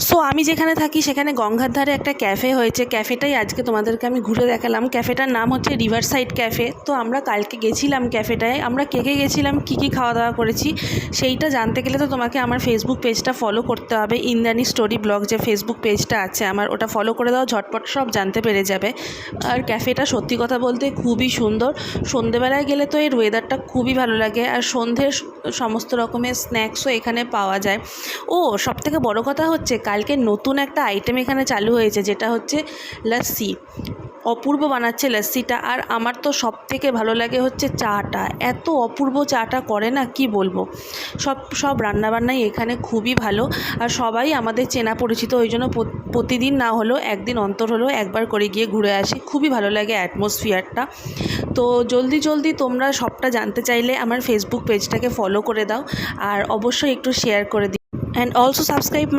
So আমি যেখানে থাকি সেখানে গঙ্গার ধারে একটা ক্যাফে হয়েছে, ক্যাফেটাই আজকে তোমাদেরকে আমি ঘুরে দেখালাম। ক্যাফেটার নাম হচ্ছে রিভার সাইড ক্যাফে। তো আমরা কালকে গেছিলাম ক্যাফেটায়, আমরা কে কে গেছিলাম, কী কী খাওয়া দাওয়া করেছি সেইটা জানতে গেলে তো তোমাকে আমার ফেসবুক পেজটা ফলো করতে হবে। ইন্দ্রাণী স্টোরি ব্লগ যে ফেসবুক পেজটা আছে আমার, ওটা ফলো করে দাও, ঝটপট সব জানতে পেরে যাবে। আর ক্যাফেটা সত্যি কথা বলতে খুবই সুন্দর। সন্ধেবেলায় গেলে তো এর ওয়েদারটা খুবই ভালো লাগে, আর সন্ধ্যের সমস্ত রকমের স্ন্যাক্সও এখানে পাওয়া যায়। ও সবথেকে বড় কথা হচ্ছে কালকে নতুন একটা আইটেম এখানে চালু হয়েছে, যেটা হচ্ছে লস্যি। অপূর্ব বানাচ্ছে লস্যিটা। আর আমার তো সবথেকে ভালো লাগে হচ্ছে চাটা, এত অপূর্ব চাটা করে না, কি বলবো। সব রান্নাবান্নাই এখানে খুবই ভালো, আর সবাই আমাদের চেনা পরিচিত, ওই জন্য প্রতিদিন না হলেও একদিন অন্তর হলেও একবার করে গিয়ে ঘুরে আসি। খুবই ভালো লাগে অ্যাটমসফিয়ারটা। তো জলদি তোমরা সবটা জানতে চাইলে আমার ফেসবুক পেজটাকে ফলো করে দাও, আর অবশ্যই একটু শেয়ার করে দিও, অ্যান্ড অলসো সাবস্ক্রাইব